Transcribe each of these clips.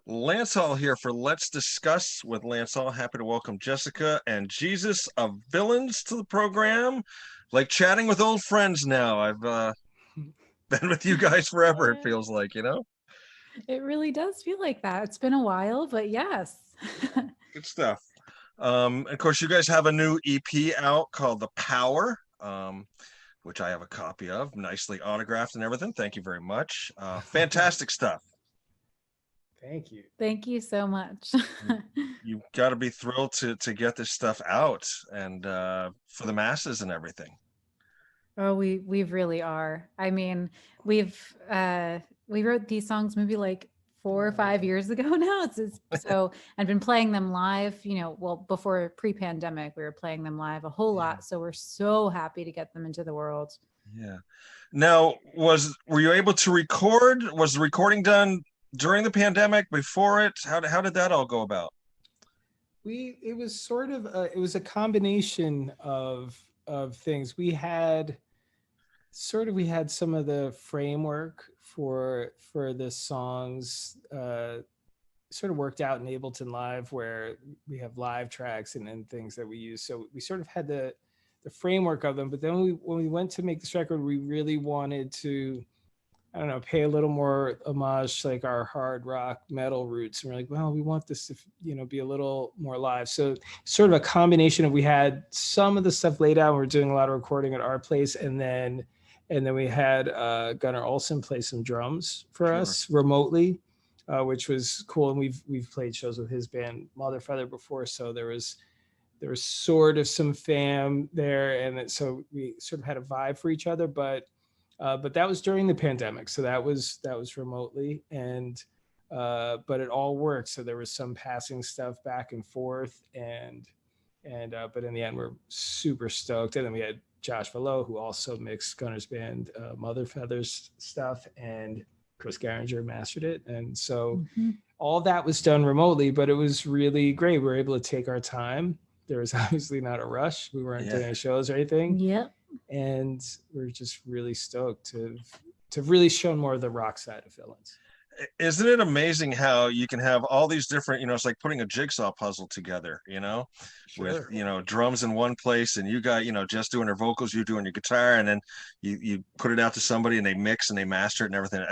Lance Hall here for Let's Discuss with Lance Hall. Happy to welcome Jesyka and Jesus of Villins to the program. Like chatting with old friends now. I've been with you guys forever, it Yeah, feels like. it really does feel like that. It's been a while, but yes. Good stuff. Of course, you guys have a new EP out called The Power, which I have a copy of, nicely autographed and everything. Thank you very much. Fantastic stuff. Thank you. Thank you so much. You've got to be thrilled to get this stuff out and for the masses and everything. Oh, we really are. I mean, we've we wrote these songs maybe like 4 or 5 years ago now. It's so I've been playing them live, well, before pre-pandemic, we were playing them live a whole Yeah. lot. So we're so happy to get them into the world. Yeah. Now, were you able to record? Was the recording done during the pandemic, before it? How did that all go about? It was sort of it was a combination of things. We had some of the framework for the songs sort of worked out in Ableton Live, where we have live tracks and things that we use. So we sort of had the framework of them, but then when we went to make this record, we really wanted to, I don't know, pay a little more homage to like our hard rock metal roots. And we're like, well, we want this to, be a little more live. So sort of a combination of, we had some of the stuff laid out. We're doing a lot of recording at our place. And then we had Gunnar Olsen play some drums for Sure. us remotely, which was cool. And we've played shows with his band Mother Feather before. So there was sort of some fam there. And so we sort of had a vibe for each other, but that was during the pandemic, so that was remotely, and but it all worked. So there was some passing stuff back and forth, and but in the end, we're super stoked. And then we had Josh Velo, who also mixed Gunnar's band Mother Feathers stuff, and Chris Garinger mastered it, and so all that was done remotely. But it was really great. We were able to take our time. There was obviously not a rush. We weren't doing any shows or anything. Yep. And we're just really stoked to really show more of the rock side of Villins. Isn't it amazing how you can have all these different, it's like putting a jigsaw puzzle together, Sure. with, drums in one place, and you got, just doing your vocals, you doing your guitar, and then you put it out to somebody and they mix and they master it and everything.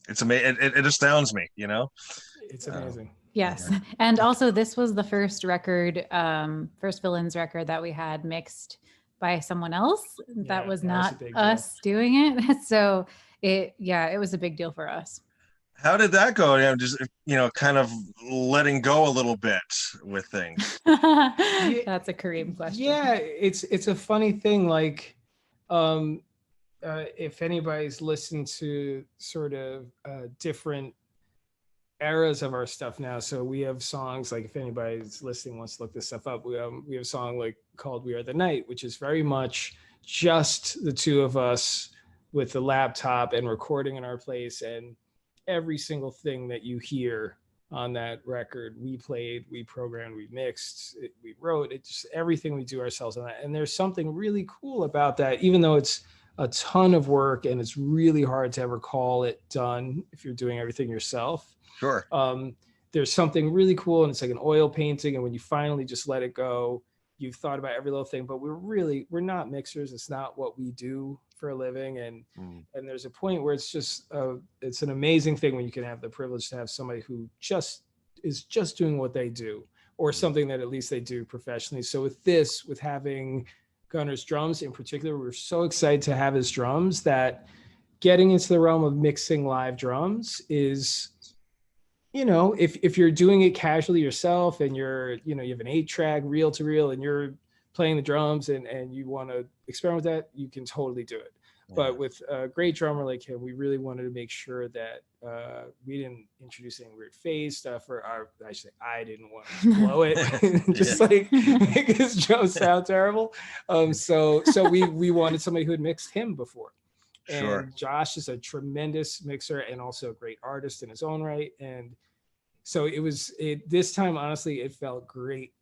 It's amazing. It astounds me. It's amazing. Yes. And also this was the first record, first Villains record that we had mixed by someone else. That was not us doing it. So it was a big deal for us. How did that go? Just, kind of letting go a little bit with things. That's a Kareem question. Yeah, it's a funny thing. Like, if anybody's listened to sort of different eras of our stuff now, so we have songs, like if anybody's listening wants to look this stuff up, we have a song like called We Are the Night, which is very much just the two of us with the laptop and recording in our place, and every single thing that you hear on that record we played, we programmed, we mixed it, we wrote it, just everything we do ourselves on that. And there's something really cool about that, even though it's a ton of work and it's really hard to ever call it done if you're doing everything yourself. Sure. There's something really cool, and it's like an oil painting, and when you finally just let it go, you've thought about every little thing. But we're not mixers. It's not what we do for a living, and there's a point where it's just it's an amazing thing when you can have the privilege to have somebody who is just doing what they do, or something that at least they do professionally. So with having Gunnar's drums in particular, we're so excited to have his drums that getting into the realm of mixing live drums is, if you're doing it casually yourself and you have an 8-track reel to reel and you're playing the drums and you want to experiment with that, you can totally do it. Yeah. But with a great drummer like him, we really wanted to make sure that we didn't introduce any weird phase stuff, I didn't want to blow it, just like make his drums sound terrible. So we wanted somebody who had mixed him before. Sure. And Josh is a tremendous mixer and also a great artist in his own right. And so this time, honestly, it felt great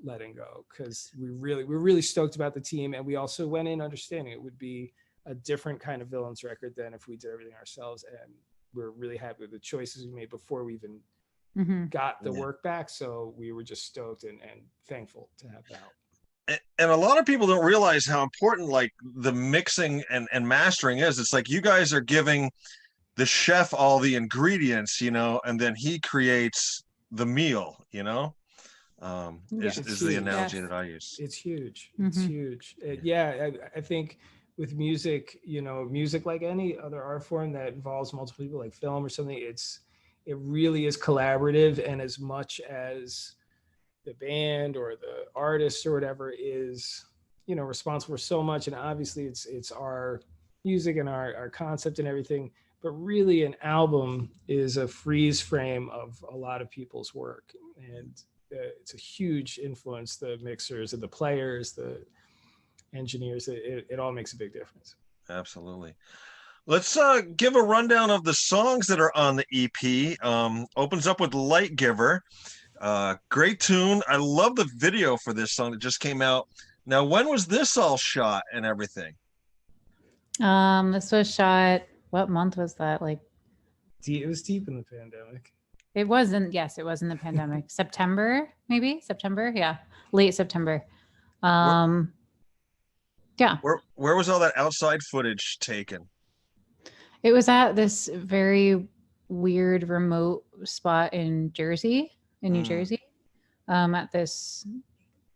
letting go, because we're really stoked about the team. And we also went in understanding it would be a different kind of Villains record than if we did everything ourselves. we're really happy with the choices we made before we even got the Yeah. work back. So we were just stoked and thankful to have that help. And a lot of people don't realize how important like the mixing and mastering is. It's like you guys are giving the chef all the ingredients, you know, and then he creates the meal, you know. Is the analogy that I use. It's huge. It's huge. I think with music, you know, music like any other art form that involves multiple people, like film or something, it really is collaborative. And as much as the band or the artist or whatever is, you know, responsible for so much, and obviously it's our music and our concept and everything, but really an album is a freeze frame of a lot of people's work, and it's a huge influence. The mixers and the players, the engineers, it all makes a big difference. Absolutely. Let's give a rundown of the songs that are on the EP. Opens up with Light Giver. Great tune. I love the video for this song that just came out. Now, when was this all shot and everything? This was shot, what month was that? Like, it was deep in the pandemic. It wasn't. Yes, it was in the pandemic. September, maybe September. Yeah, late September. Yeah. Where was all that outside footage taken? It was at this very weird remote spot in Jersey, in New Jersey. At this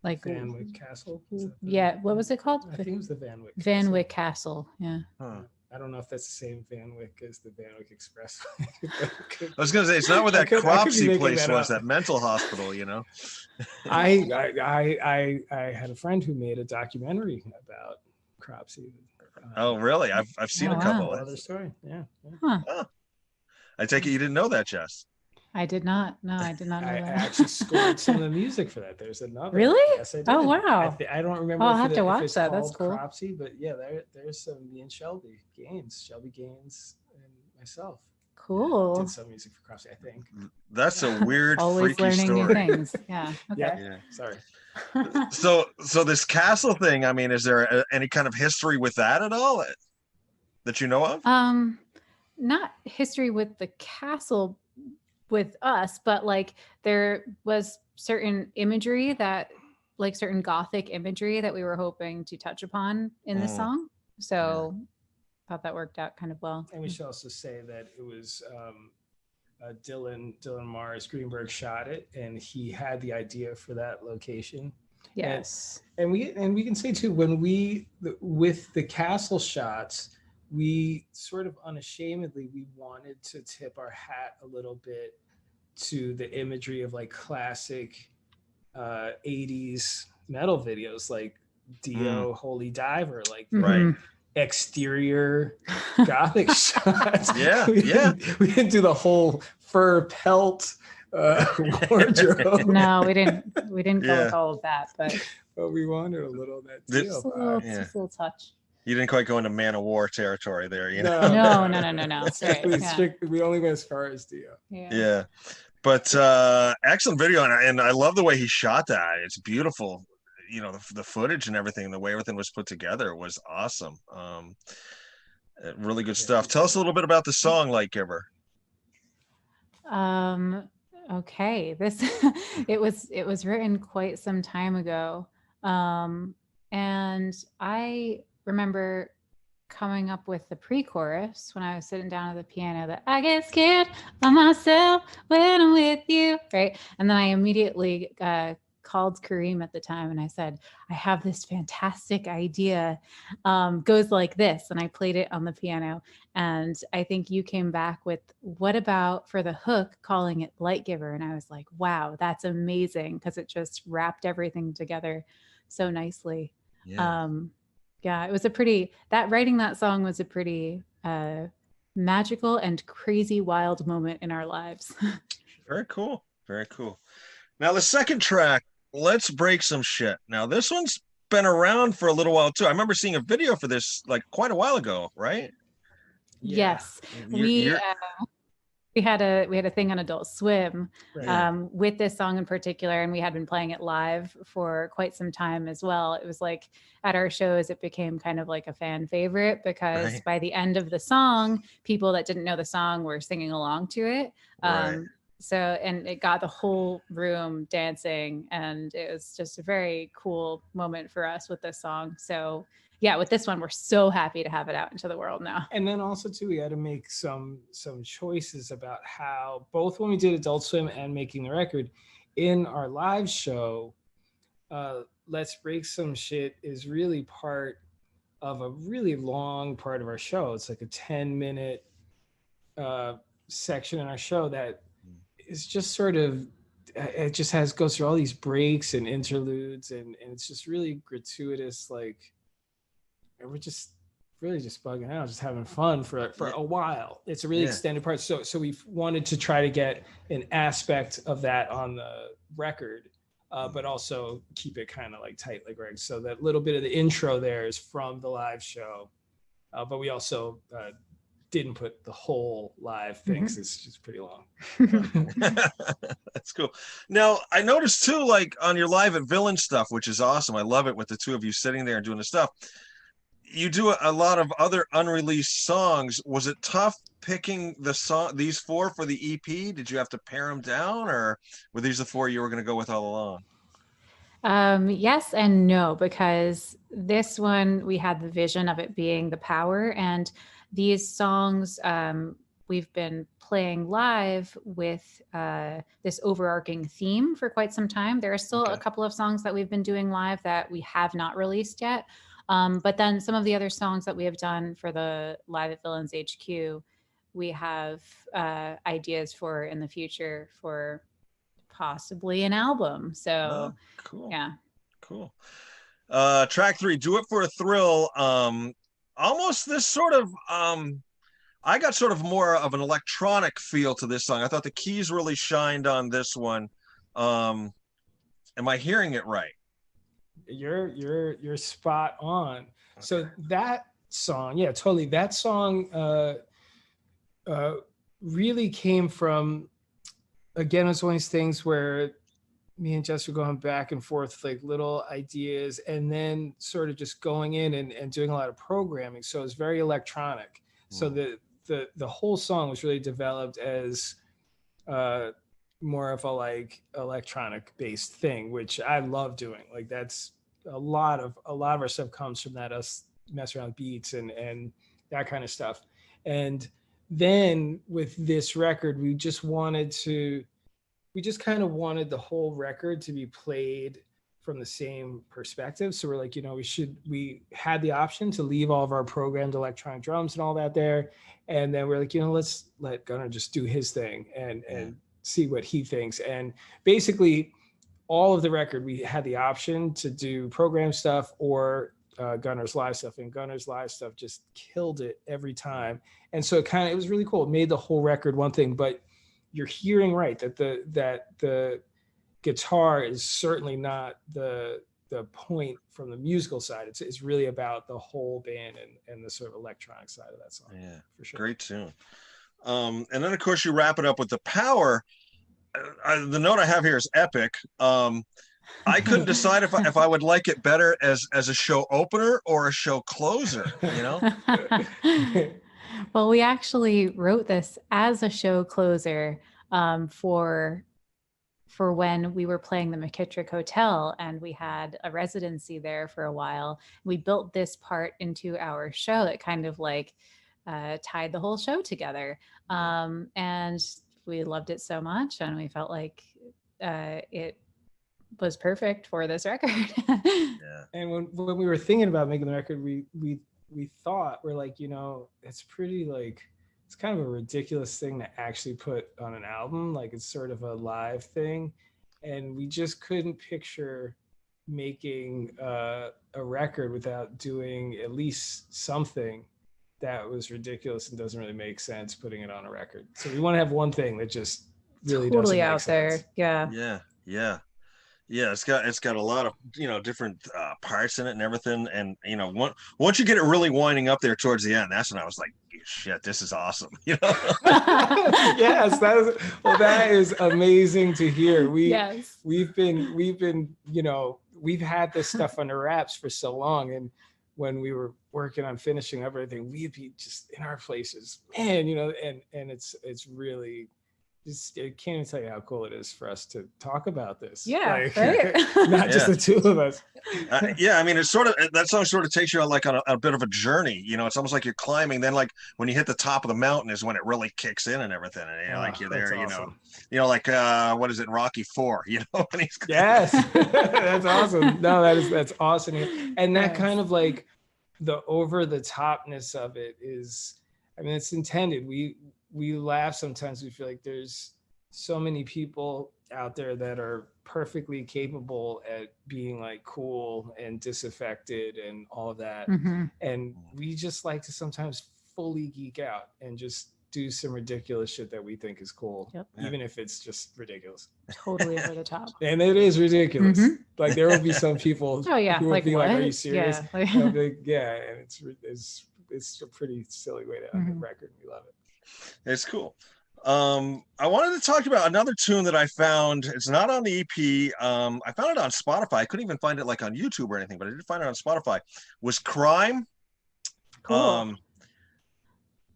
like Van Wyck Castle. Yeah. What was it called? I think it was the Van Wyck. Van Wyck Castle. Yeah. Huh. I don't know if that's the same Van Wyck as the Van Wyck Expressway. I was going to say, it's not where that Cropsey place was, that mental hospital, you know? I had a friend who made a documentary about Cropsey. Oh, really? I've seen a couple. Other story. Yeah. Huh. Oh. I take it you didn't know that, Jess. I did not. No, I did not know that. I actually scored some of the music for that. There's another. Really? Yes, I did. Oh, wow. I don't remember. I'll have to watch that. That's cool. Cropsey, but yeah, there's some, me and Shelby Gaines, and myself. Cool. Did some music for Cropsey, I think. That's a weird, always freaky learning story. New things. Yeah. Okay. Yeah. Sorry. So this castle thing, I mean, is there any kind of history with that at all that you know of? Not history with the castle with us, but like there was certain imagery that, like certain Gothic imagery that we were hoping to touch upon in the song. So thought that worked out kind of well. And we should also say that it was Dylan Mars Greenberg shot it, and he had the idea for that location. Yes. And we can say too, when with the castle shots, we sort of unashamedly, we wanted to tip our hat a little bit to the imagery of like classic 80s metal videos, like Dio Holy Diver, like exterior Gothic shots. We didn't do the whole fur pelt wardrobe. No, we didn't go with all of that, but we wanted a little of that Dio. Just a little touch. You didn't quite go into Man of War territory there, you know? No. Right. We only went as far as Dio. Yeah. But excellent video, and I love the way he shot that. It's beautiful. You know, the footage and everything, the way everything was put together was awesome. Really good stuff. Tell us a little bit about the song Light Giver. Okay. This it was written quite some time ago. And I remember coming up with the pre-chorus when I was sitting down at the piano, that I get scared of myself when I'm with you, right? And then I immediately called Kareem at the time and I said, I have this fantastic idea, goes like this. And I played it on the piano. And I think you came back with, what about for the hook, calling it Light Giver? And I was like, wow, that's amazing, because it just wrapped everything together so nicely. It was writing that song was a pretty magical and crazy wild moment in our lives. Very cool. Now the second track, Let's Break Some Shit. Now this one's been around for a little while too. I remember seeing a video for this like quite a while ago, right? Yes. we had a thing on Adult Swim Right. with this song in particular, and we had been playing it live for quite some time as well. It was like at our shows, it became kind of like a fan favorite because Right. by the end of the song, people that didn't know the song were singing along to it. Right. So, and it got the whole room dancing, and it was just a very cool moment for us with this song. So yeah, with this one, we're so happy to have it out into the world now. And then also too, we had to make some choices about how, both when we did Adult Swim and making the record, in our live show, Let's Break Some Shit is really part of a really long part of our show. It's like a 10-minute section in our show that is just sort of, it just goes through all these breaks and interludes, and it's just really gratuitous, like, and we're just really just bugging out, just having fun for a while. It's a really extended part. So we wanted to try to get an aspect of that on the record, but also keep it kind of like tight, like Greg. So that little bit of the intro there is from the live show, but we also didn't put the whole live thing, because it's just pretty long. That's cool. Now, I noticed too, like on your live at Villins stuff, which is awesome. I love it with the two of you sitting there and doing the stuff. You do a lot of other unreleased songs. Was it tough picking these four for the EP? Did you have to pare them down, or were these the four you were going to go with all along? Yes and no, because this one, we had the vision of it being the power, and these songs we've been playing live with this overarching theme for quite some time. There are still a couple of songs that we've been doing live that we have not released yet. But then some of the other songs that we have done for the Live at Villins HQ, we have ideas for in the future for possibly an album. So cool. Yeah. Cool. Track 3, Do It for a Thrill. Almost this sort of, I got sort of more of an electronic feel to this song. I thought the keys really shined on this one. Am I hearing it right? You're spot on. Okay. So that song, yeah, totally. That song really came from, again, it's one of these things where me and Jess were going back and forth, like little ideas, and then sort of just going in and doing a lot of programming. So it's very electronic. So the whole song was really developed as more of a like electronic based thing, which I love doing. Like that's a lot of our stuff comes from that, us mess around with beats and that kind of stuff. And then with this record, we just kind of wanted the whole record to be played from the same perspective. So we're like, we had the option to leave all of our programmed electronic drums and all that there. And then we're like, let's let Gunnar just do his thing and see what he thinks. And basically all of the record, we had the option to do program stuff or Gunnar's live stuff, and Gunnar's live stuff just killed it every time. And so it was really cool. It made the whole record one thing, but you're hearing right that the guitar is certainly not the point from the musical side. It's really about the whole band and the sort of electronic side of that song. Yeah, for sure. Great tune. And then of course you wrap it up with the power. The note I have here is epic. I couldn't decide if I would like it better as a show opener or a show closer, Well, we actually wrote this as a show closer for when we were playing the McKittrick Hotel, and we had a residency there for a while. We built this part into our show that kind of like tied the whole show together. And we loved it so much, and we felt like it was perfect for this record. And when we were thinking about making the record, we thought, we're like, it's pretty like, it's kind of a ridiculous thing to actually put on an album. Like it's sort of a live thing. And we just couldn't picture making a record without doing at least something that was ridiculous and doesn't really make sense putting it on a record. So we want to have one thing that just really totally doesn't make out sense. there. Yeah. Yeah. Yeah, it's got a lot of different parts in it and everything, and once you get it really winding up there towards the end, that's when I was like, shit, this is awesome. Yes, that is amazing to hear. Yes. We've been we've had this stuff under wraps for so long, and when we were working on finishing everything, we'd be just in our places, man, and it's really just, I can't even tell you how cool it is for us to talk about this. Yeah, like, right? not just the two of us. Yeah, I mean, it's that song sort of takes you on like on a bit of a journey. It's almost like you're climbing. Then, like when you hit the top of the mountain, is when it really kicks in and everything. And like you're there, awesome. Like what is it, Rocky 4? And he's yes, that's awesome. No, that's awesome, and that kind of like the over the topness of it is, I mean, it's intended. We laugh sometimes. We feel like there's so many people out there that are perfectly capable at being like cool and disaffected and all of that. Mm-hmm. And we just like to sometimes fully geek out and just do some ridiculous shit that we think is cool, even if it's just ridiculous. Totally over the top. And it is ridiculous. Mm-hmm. Like there will be some people who will be like, are you serious? Yeah, and it's a pretty silly way to end the record. We love it. It's cool. I wanted to talk about another tune that I found. It's not on the EP. I found it on Spotify. I couldn't even find it like on YouTube or anything, but I did find it on Spotify. Was Crime. Cool.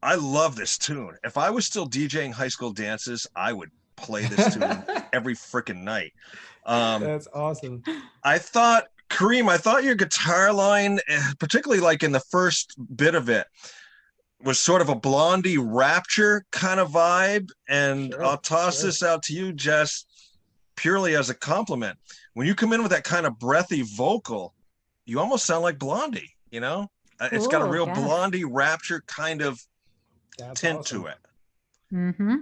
I love this tune. If I was still DJing high school dances, I would play this tune every freaking night. That's awesome. Kareem, I thought your guitar line, particularly like in the first bit of it, was sort of a Blondie Rapture kind of vibe. And I'll toss this out to you, Jess, purely as a compliment. When you come in with that kind of breathy vocal, you almost sound like Blondie, Cool, it's got a real Blondie Rapture kind of tint to it. Mm-hmm.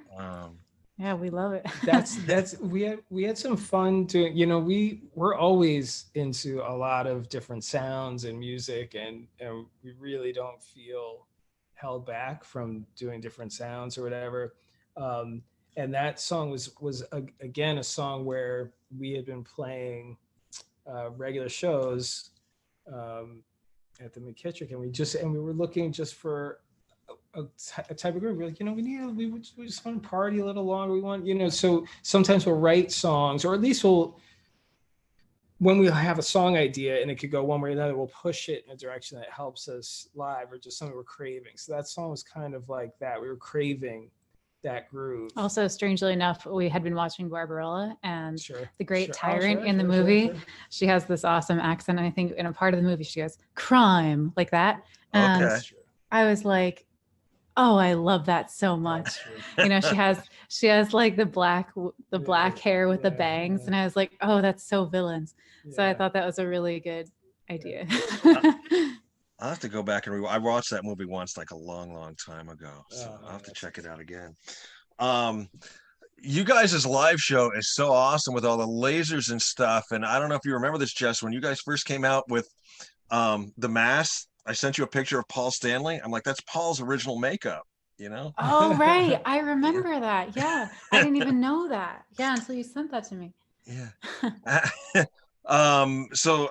Yeah, we love it. that's we had some fun doing, we're always into a lot of different sounds and music, and we really don't feel held back from doing different sounds or whatever. And that song was again a song where we had been playing regular shows at the McKittrick, and we were looking just for a type of group. We're like, we just want to party a little longer. We want, so sometimes we'll write songs, or at least when we have a song idea and it could go one way or another, we'll push it in a direction that helps us live, or just something we're craving. So that song was kind of like that. We were craving that groove. Also, strangely enough, we had been watching Barbarella, and the great tyrant in the movie. She has this awesome accent. And I think in a part of the movie, she goes, crime, like that. And I was like, oh, I love that so much. She has like the black hair with the bangs. And I was like, oh, that's so Villins. So I thought that was a really good idea. I'll have to go back and I watched that movie once, like a long, long time ago. So I'll have to check it out again. You guys' live show is so awesome with all the lasers and stuff. And I don't know if you remember this, Jess, when you guys first came out with The Mask, I sent you a picture of Paul Stanley. I'm like, that's Paul's original makok, Oh, right. I remember that. Yeah. I didn't even know that. Yeah. Until you sent that to me. Yeah. So,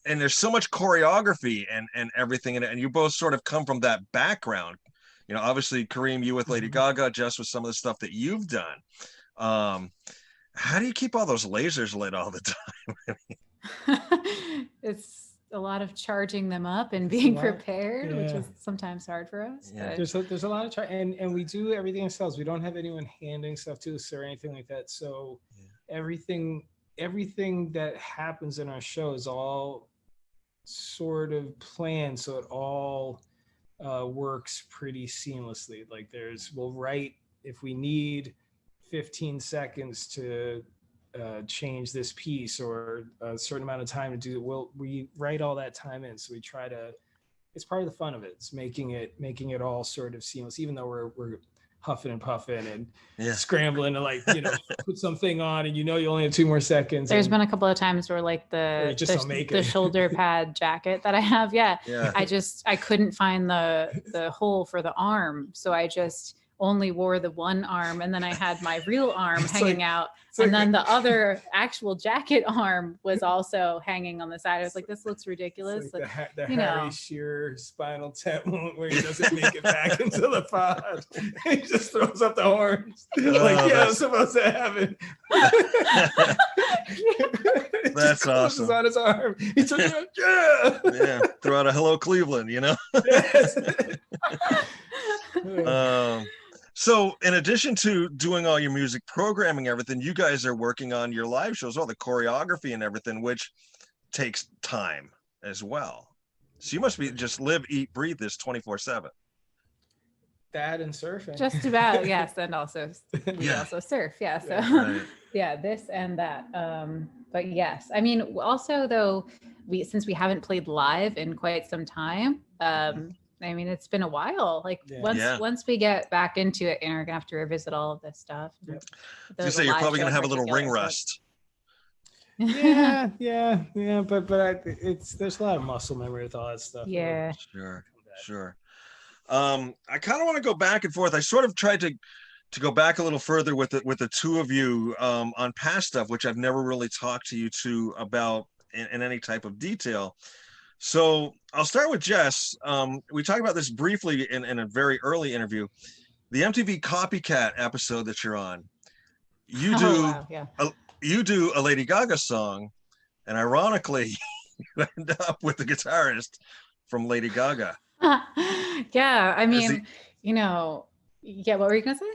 and there's so much choreography and everything in it. And you both sort of come from that background, obviously Kareem, you with Lady Gaga, Jess with some of the stuff that you've done. How do you keep all those lasers lit all the time? It's a lot of charging them up and being prepared, which is sometimes hard for us. Yeah. There's a lot of and we do everything ourselves. We don't have anyone handing stuff to us or anything like that. So everything that happens in our show is all sort of planned, so it all works pretty seamlessly. Like we'll write if we need 15 seconds to change this piece, or a certain amount of time to do it. We write all that time in, so we try to. It's part of the fun of it. It's making it all sort of seamless, even though we're huffing and puffing and scrambling to put something on, and you only have 2 more seconds. There's been a couple of times where the shoulder pad jacket that I have, I couldn't find the hole for the arm, so I just only wore the one arm, and then I had my real arm It's hanging like- out, like and then the other actual jacket arm was also hanging on the side. I was like, this looks ridiculous. It's like the you Harry know. Shearer spinal tap moment where he doesn't make it back into the pod. He just throws up the horns. Like, yeah, I'm supposed to happen. That's awesome. On his arm. He took it out. Yeah. Yeah. Throw out a hello Cleveland, you know? Yes. So in addition to doing all your music programming, everything, you guys are working on your live shows, all the choreography and everything, which takes time as well. So you must be just live, eat, breathe this 24/7. That and surfing. Just about, yes. And also, we Yeah. also surf. Yeah. So, Right. yeah, this and that. But yes, I mean, also though, since we haven't played live in quite some time, I mean, it's been a while. Like once we get back into it, and we're gonna have to revisit all of this stuff. Yep. You say you're probably gonna have a little ring rust. Yeah. But there's a lot of muscle memory with all that stuff. Yeah. Sure. I kind of want to go back and forth. I sort of tried to go back a little further with the two of you on past stuff, which I've never really talked to you two about in any type of detail. So I'll start with Jess. We talked about this briefly in a very early interview. The MTV Copycat episode that you're on. You do a Lady Gaga song, and ironically, you end up with the guitarist from Lady Gaga. Yeah, I mean, what were you gonna say?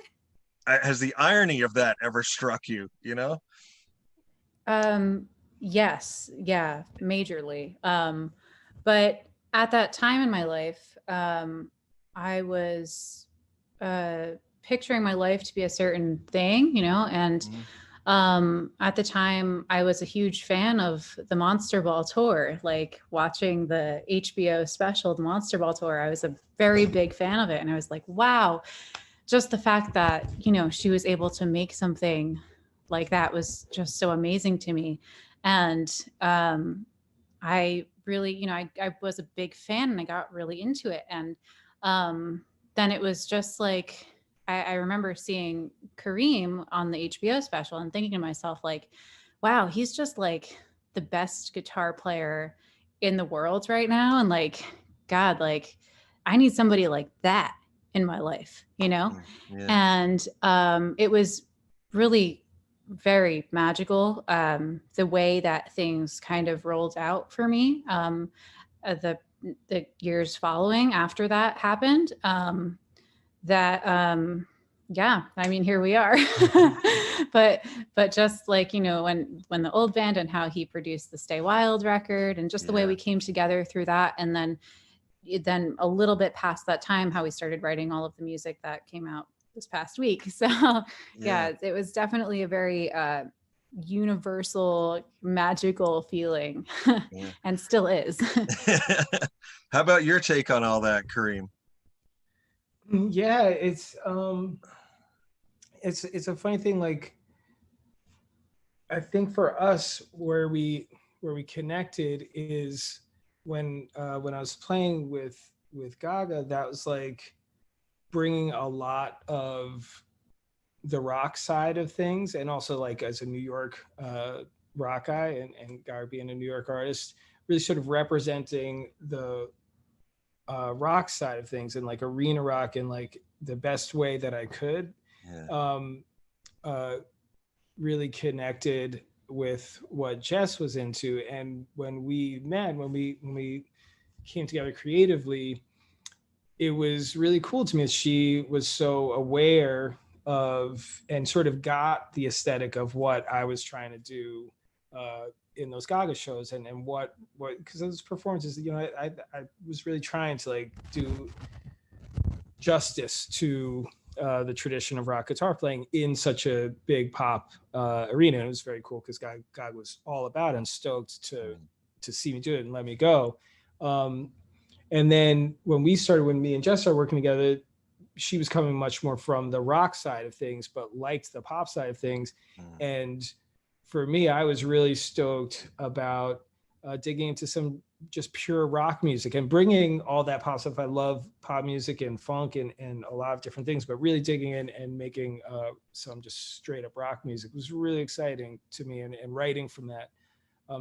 Has the irony of that ever struck you? You know? Yes, yeah, majorly. But at that time in my life, I was picturing my life to be a certain thing, and at the time I was a huge fan of the Monster Ball tour, like watching the HBO special, the Monster Ball tour. I was a very big fan of it. And I was like, wow, just the fact that, she was able to make something like that was just so amazing to me. And I really, I was a big fan, and I got really into it. And then it was just like, I remember seeing Kareem on the HBO special and thinking to myself, like, wow, he's just like the best guitar player in the world right now. And like, God, like, I need somebody like that in my life, Yeah. And it was really very magical, the way that things kind of rolled out for me. The years following after that happened, yeah, I mean, here we are. but just like, when the old band and how he produced the Stay Wild record, and just the way we came together through that. And then a little bit past that time, how we started writing all of the music that came out this past week. So yeah, it was definitely a very universal, magical feeling, and still is. How about your take on all that, Kareem? Yeah, it's a funny thing. Like, I think for us, where we connected is when I was playing with Gaga. That was like bringing a lot of the rock side of things, and also like as a New York rock guy, and Gaga being a New York artist, really sort of representing the rock side of things, and like arena rock in like the best way that I could. Really connected with what Jess was into. And when we met, when we came together creatively, it was really cool to me that she was so aware of and sort of got the aesthetic of what I was trying to do in those Gaga shows, and what because those performances, I was really trying to like do justice to the tradition of rock guitar playing in such a big pop arena. And it was very cool because Gaga was all about it and stoked to see me do it and let me go. And then when me and Jess started working together, she was coming much more from the rock side of things, but liked the pop side of things. And for me, I was really stoked about digging into some just pure rock music and bringing all that pop stuff. I love pop music and funk and a lot of different things, but really digging in and making some just straight up rock music was really exciting to me, and writing from that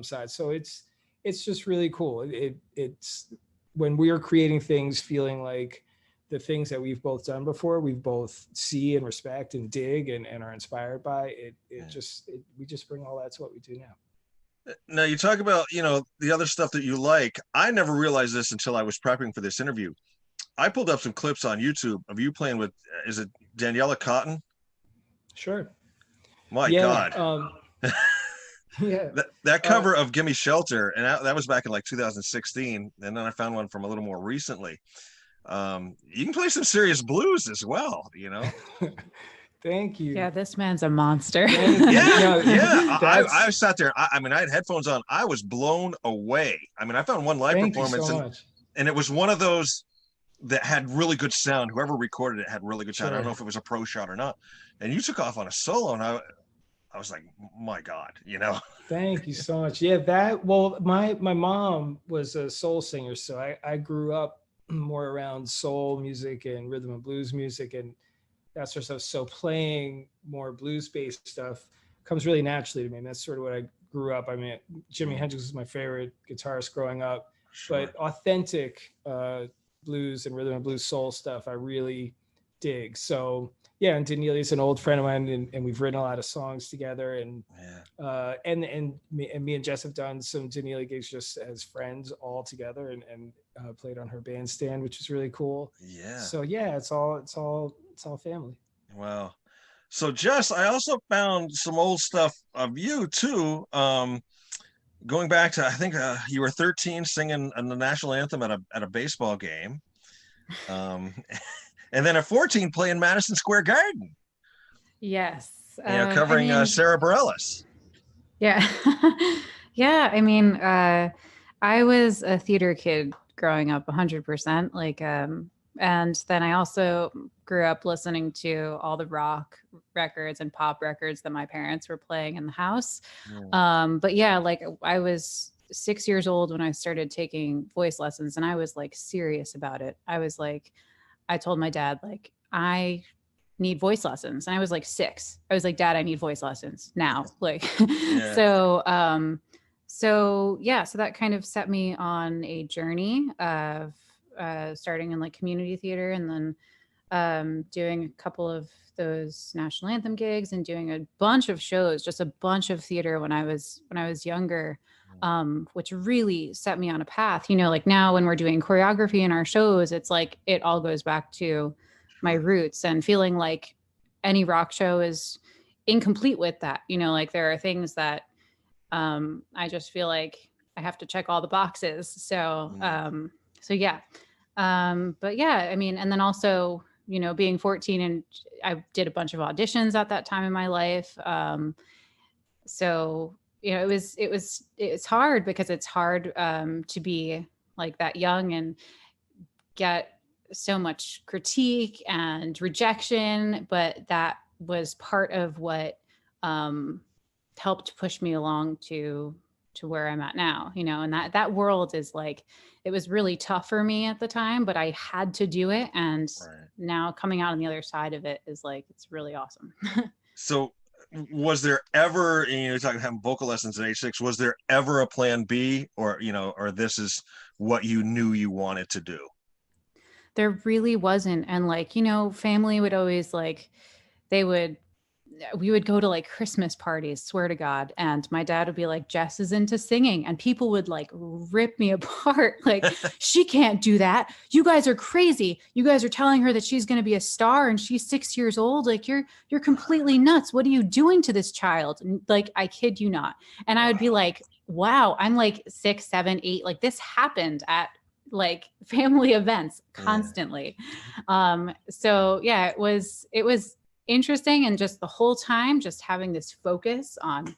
side. So it's just really cool. It's when we are creating things, feeling like the things that we've both done before, we both see and respect and dig and are inspired by it. We just bring all that to what we do now. Now you talk about, the other stuff that you like. I never realized this until I was prepping for this interview. I pulled up some clips on YouTube of you playing with, is it Danielle Cotton? Sure. My God. Yeah. That cover of Gimme Shelter, and that was back in like 2016. And then I found one from a little more recently. You can play some serious blues as well, Thank you. Yeah, this man's a monster. Yeah. I sat there. I had headphones on. I was blown away. I found one live performance, and it was one of those that had really good sound. Whoever recorded it had really good sound. Sure. I don't know if it was a pro shot or not. And you took off on a solo, and I was like, my God, Thank you so much. Yeah, my mom was a soul singer, so I grew up more around soul music and rhythm and blues music and that sort of stuff. So playing more blues-based stuff comes really naturally to me. And that's sort of what I grew up. Jimi Hendrix was my favorite guitarist growing up, sure. But authentic blues and rhythm and blues soul stuff I really dig. So yeah, and Danielle's an old friend of mine, and we've written a lot of songs together. And me and Jess have done some Danielle gigs just as friends all together, and played on her bandstand, which is really cool. Yeah. So yeah, it's all family. Wow. So Jess, I also found some old stuff of you too. Going back to, I think you were 13 singing the national anthem at a baseball game. And then at 14 playing Madison Square Garden. Yes. Covering Sarah Bareilles. Yeah. Yeah. I was a theater kid growing up 100%. And then I also grew up listening to all the rock records and pop records that my parents were playing in the house. Yeah. But yeah, I was 6 years old when I started taking voice lessons, and I was serious about it. I told my dad, I need voice lessons. And I was 6. I was Dad, I need voice lessons now. Yeah. So that kind of set me on a journey of starting in community theater, and then doing a couple of those national anthem gigs and doing a bunch of shows, just a bunch of theater when I was younger, which really set me on a path. Now when we're doing choreography in our shows, it's it all goes back to my roots, and feeling like any rock show is incomplete with that. There are things that I just feel like I have to check all the boxes. So yeah. But yeah, and then also, being 14, and I did a bunch of auditions at that time in my life. So, it's hard, because it's hard to be that young and get so much critique and rejection, but that was part of what helped push me along to where I'm at now, and that world is it was really tough for me at the time, but I had to do it. And now coming out on the other side of it is it's really awesome. So was there ever, you're talking having vocal lessons at age 6, was there ever a plan B, or or this is what you knew you wanted to do? There really wasn't. And family would always we would go to Christmas parties, swear to God. And my dad would be Jess is into singing, and people would rip me apart. She can't do that. You guys are crazy. You guys are telling her that she's going to be a star, and she's 6 years old. You're completely nuts. What are you doing to this child? And, I kid you not. And I would be wow, I'm 6, 7, 8. This happened at family events constantly. So yeah, it was interesting, and just the whole time just having this focus on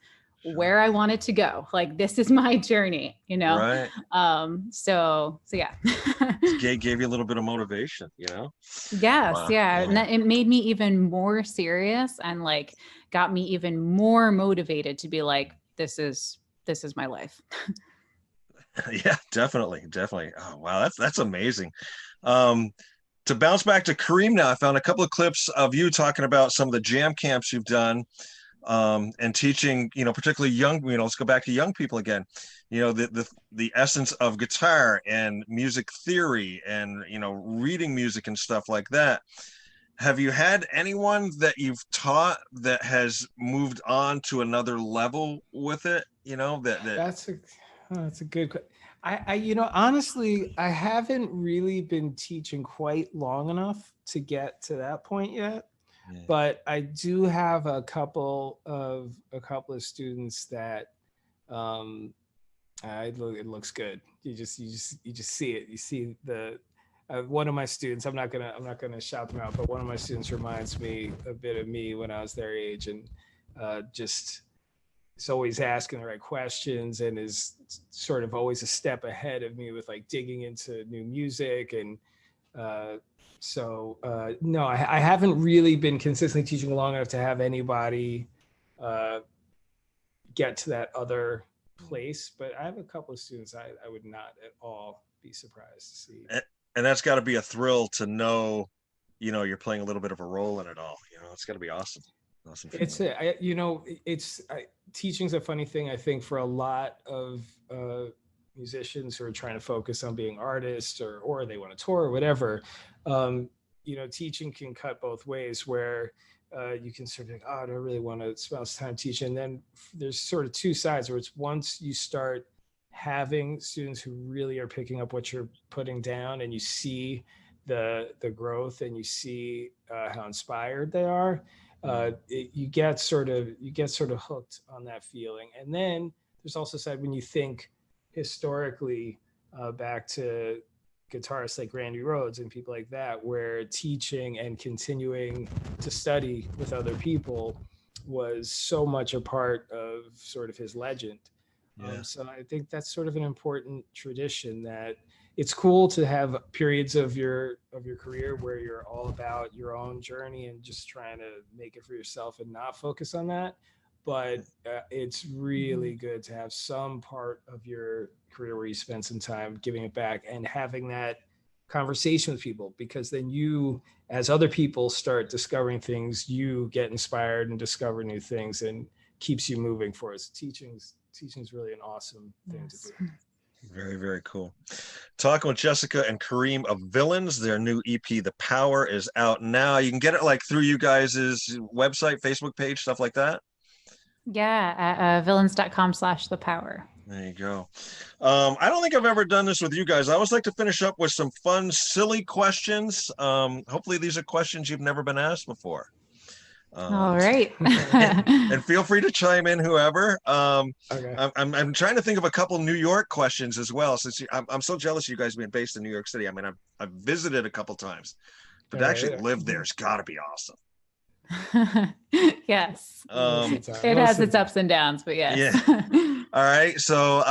where I wanted to go. This is my journey, Right. So yeah. Gave you a little bit of motivation, Yes. Wow. Yeah. And it made me even more serious, and got me even more motivated to be this is my life. Yeah, definitely, definitely. Oh wow, that's amazing. Um, to bounce back to Kareem now, I found a couple of clips of you talking about some of the jam camps you've done, and teaching, particularly young, let's go back to young people again, the essence of guitar and music theory and, reading music and stuff like that. Have you had anyone that you've taught that has moved on to another level with it? That That's a good question. Honestly, I haven't really been teaching quite long enough to get to that point yet. Yeah. But I do have a couple of students that it looks good. You just see it. You see the one of my students. I'm not gonna shout them out, but one of my students reminds me a bit of me when I was their age, and just is always asking the right questions and is sort of always a step ahead of me with like digging into new music. And no, I haven't really been consistently teaching long enough to have anybody get to that other place, but I have a couple of students I would not at all be surprised to see. And that's got to be a thrill to know, you're playing a little bit of a role in it all. It's got to be awesome. Awesome. Teaching's a funny thing. I think for a lot of musicians who are trying to focus on being artists or they want to tour or whatever, teaching can cut both ways, where you can sort of think, oh, I don't really want to spend this time teaching. And then there's sort of two sides, where it's once you start having students who really are picking up what you're putting down, and you see the growth, and you see how inspired they are, you get sort of hooked on that feeling. And then there's also side when you think historically back to guitarists like Randy Rhoads and people like that, where teaching and continuing to study with other people was so much a part of sort of his legend. Yeah. So I think that's sort of an important tradition, that it's cool to have periods of your career where you're all about your own journey and just trying to make it for yourself and not focus on that. But it's really good to have some part of your career where you spend some time giving it back and having that conversation with people, because then you, as other people start discovering things, you get inspired and discover new things, and keeps you moving forward. So teaching's really an awesome thing to do. Very, very cool. Talking with Jesyka and Kareem of Villins. Their new EP, The Power, is out now. You can get it like through you guys' website, Facebook page, stuff like that. Yeah, at villins.com/thepower. There you go. I don't think I've ever done this with you guys. I always like to finish up with some fun, silly questions. Hopefully these are questions you've never been asked before. All right. and feel free to chime in, whoever. Okay. I'm trying to think of a couple New York questions as well, since I'm so jealous of you guys being based in New York City. I mean, I've visited a couple times, but to actually live there's got to be awesome. Yes. It has its ups and downs, but yes. Yeah. All right. So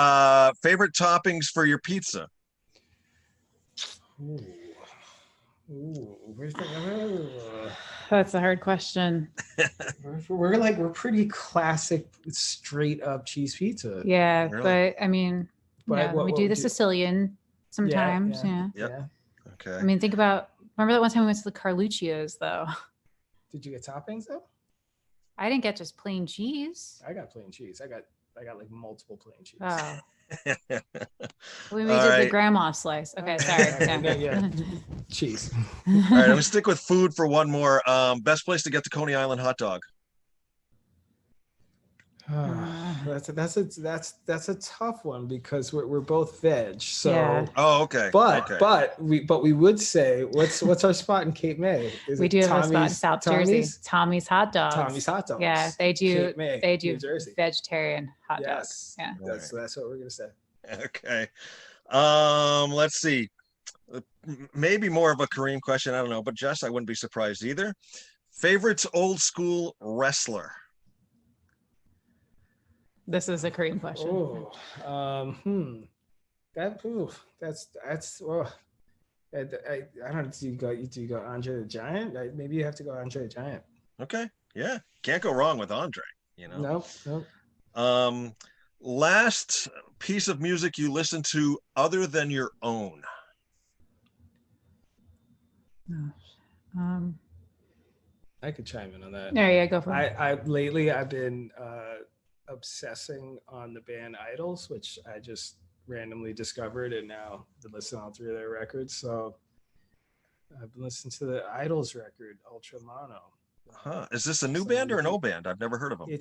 favorite toppings for your pizza? That's a hard question. we're pretty classic, straight up cheese pizza. Yeah, Really? but I mean, we do the Sicilian sometimes. Yeah. Yep. Okay. I mean, remember that one time we went to the Carluccio's though? Did you get toppings though? I didn't get just plain cheese. I got plain cheese. I got like multiple plain cheese. Oh. We did the grandma slice. Okay, sorry. Yeah. Cheese. All right, I'm gonna stick with food for one more. Best place to get the Coney Island hot dog? That's a tough one, because we're both veg. So yeah. Oh, okay. But we would say, what's our spot in Cape May? We do have a spot in South Jersey. Tommy's Hot Dogs. Tommy's Hot Dogs. Yeah, they do. May, they do New Jersey. vegetarian hot yes. dogs. Yeah, that's what we're gonna say. Okay. Let's see. Maybe more of a Kareem question. I don't know, but Jess, I wouldn't be surprised either. Favorite old school wrestler? This is a Kareem question. That's well, I don't know. Do you go Andre the Giant? Maybe you have to go Andre the Giant. Okay. Yeah. Can't go wrong with Andre, Nope. Last piece of music you listen to other than your own? I could chime in on that. There, yeah, go for it. Lately I've been obsessing on the band Idols, which I just randomly discovered, and now I've been listening to all 3 of their records. So I've been listening to the Idols record, Ultra Mono. Huh? Is this a new band or an old band? I've never heard of them. They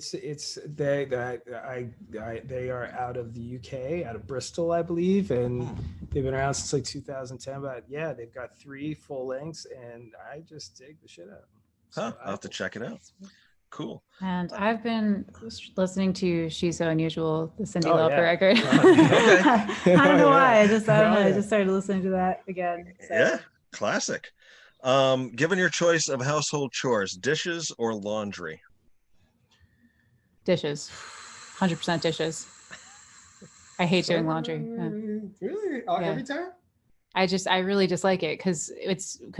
are out of the UK, out of Bristol, I believe, and they've been around since like 2010. But yeah, they've got 3 full lengths, and I just dig the shit out of them. Huh? I'll have to check it out. Cool. And I've been listening to She's So Unusual, the Cyndi Lauper record. Okay. I don't know why. I just started listening to that again. So. Yeah, classic. Given your choice of household chores, dishes or laundry? Dishes. 100% dishes. I hate doing laundry. Yeah. Really? Every time? I really dislike it because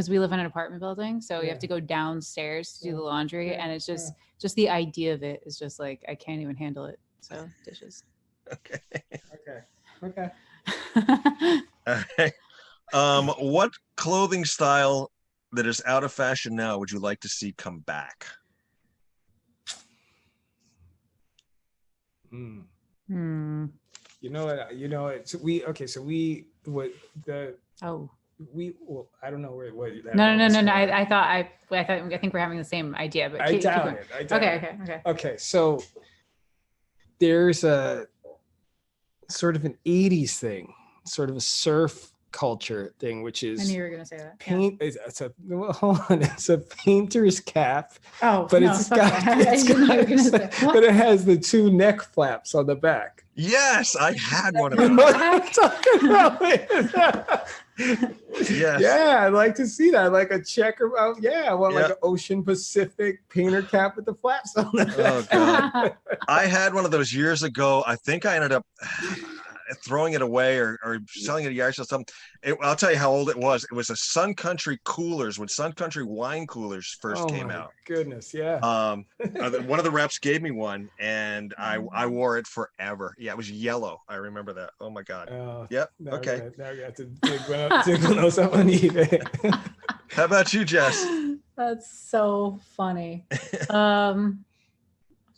we live in an apartment building, so you have to go downstairs to do the laundry, and it's just the idea of it is just like I can't even handle it. So dishes. Okay. Okay. All right. What clothing style that is out of fashion now would you like to see come back? You know what? So I don't know what. No. I think we're having the same idea, but I doubt it. Okay. So there's a sort of an 80s thing, sort of a surf culture thing, which is I knew you were gonna say that. Paint. Yeah. It's a painter's cap. Oh, but but it has the 2 neck flaps on the back. Yes, I had one of those. I'm talking about. Yes. Yeah, I'd like to see that. Like a checker. I want like an Ocean Pacific painter cap with the flaps on it. Oh God. I had one of those years ago. I think I ended up throwing it away or selling it at yard sale or something. I'll tell you how old it was. It was a Sun Country coolers when Sun Country wine coolers first came out. Goodness, yeah. One of the reps gave me one, and I wore it forever. Yeah, it was yellow. I remember that. Oh my God. Yep. Okay. Now you have to dig one else up on eBay. How about you, Jess? That's so funny. Trying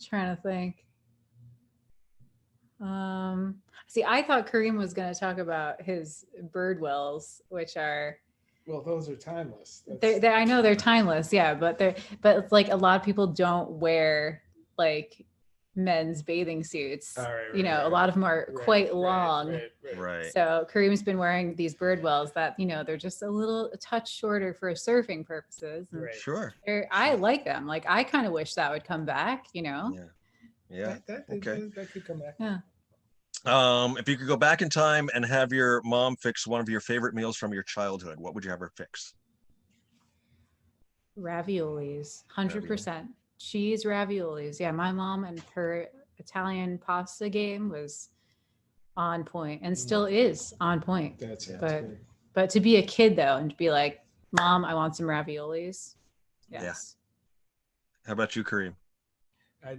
to think. See, I thought Kareem was going to talk about his Birdwells, which are. Well, those are timeless. I know they're timeless, yeah, but it's like a lot of people don't wear like men's bathing suits. A lot of them are quite long. Right. So Kareem's been wearing these Birdwells that they're just a touch shorter for surfing purposes. Sure. I like them. Like I kind of wish that would come back. Yeah. Okay. That could come back. Yeah. If you could go back in time and have your mom fix one of your favorite meals from your childhood, what would you have her fix? Raviolis, 100%. Cheese raviolis. Yeah, my mom and her Italian pasta game was on point and still is on point. But to be a kid though and to be like, Mom, I want some raviolis. Yes. Yeah. How about you, Kareem? I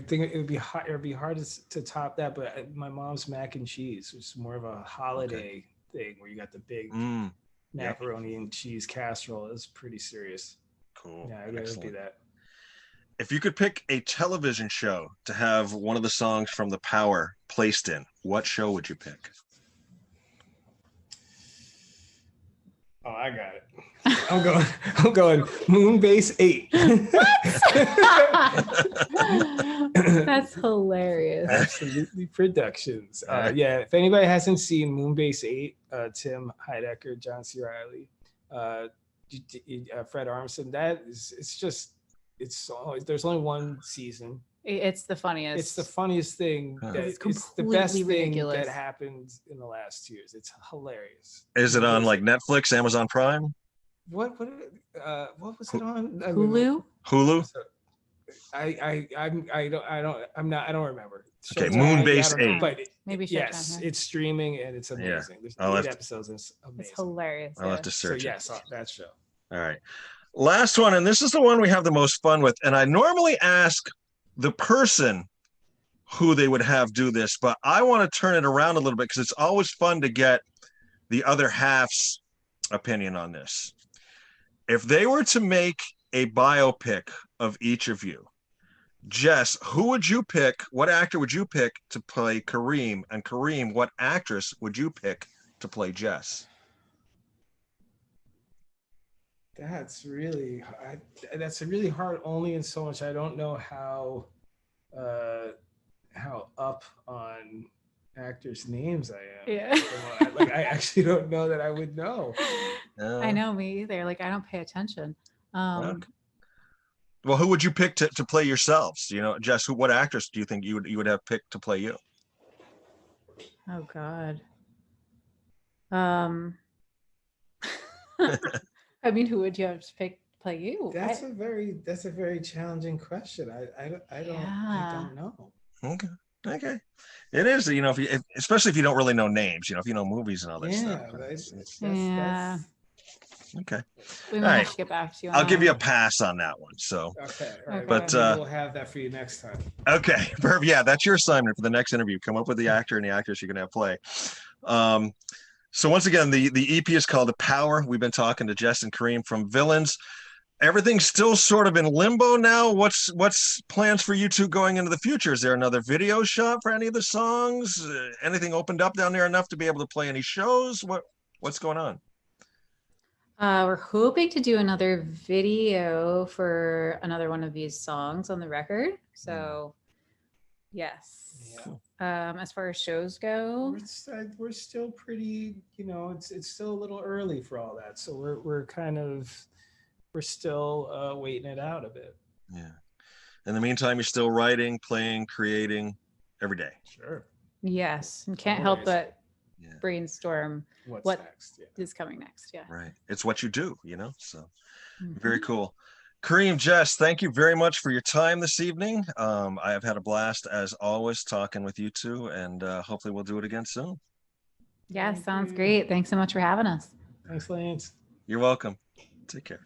think it would be hard. It would be hard to top that. But my mom's mac and cheese was more of a holiday thing where you got the big macaroni and cheese casserole. It was pretty serious. Cool. Yeah, it would be that. If you could pick a television show to have one of the songs from The Power placed in, what show would you pick? Oh, I got it. I'm going Moonbase 8. That's hilarious. Absolutely Productions. If anybody hasn't seen Moonbase 8, Tim Heidecker, John C. Reilly, Fred Armisen, there's only one season. It's the funniest. It's the funniest thing. It's the best ridiculous. thing that happened in the last 2 years. It's hilarious. Is it on like Netflix, Amazon Prime? What was it on? Hulu? Hulu? I don't remember. Okay, Moonbase 8. But maybe yes, it's streaming and it's amazing. There's 8 episodes. It's amazing. It's hilarious. I'll have to search it. Yes, that show. All right. Last one, and this is the one we have the most fun with. And I normally ask the person who they would have do this, but I want to turn it around a little bit because it's always fun to get the other half's opinion on this. If they were to make a biopic of each of you, Jess, who would you pick? What actor would you pick to play Kareem? And Kareem, what actress would you pick to play Jess? That's really hard. Only in so much I don't know how up on actors' names I am. Yeah. I actually don't know that I would know. I know, me either. Like, I don't pay attention. Okay. Well, who would you pick to play yourselves? Jess, what actress do you think you would have picked to play you? Oh God. I mean, who would you have to pick to play you? That's a very challenging question. I don't know. Okay. It is, especially if you don't really know names, if you know movies and all that stuff. Yeah. Okay. We might have to get back to you on I'll that give you a one. pass on that one. So okay. All right. But we'll have that for you next time. Okay. Yeah, that's your assignment for the next interview. Come up with the actor and the actress you're gonna have play. So once again, the EP is called The Power. We've been talking to Jess and Kareem from Villins. Everything's still sort of in limbo now. What's plans for you two going into the future? Is there another video shot for any of the songs? Anything opened up down there enough to be able to play any shows? What's going on? We're hoping to do another video for another one of these songs on the record. So, yes. Yeah. As far as shows go, we're still pretty. It's still a little early for all that. So we're still waiting it out a bit. Yeah. In the meantime, you're still writing, playing, creating every day. Sure. yes, and can't help but Yeah. brainstorm What's next? is coming next. Yeah. Right. It's what you do, so Mhm. very cool. Kareem, Jess, thank you very much for your time this evening. I have had a blast as always talking with you two, and hopefully we'll do it again soon. Yeah, Thank sounds you. great. Thanks so much for having us. Thanks, Lance. You're welcome. Take care.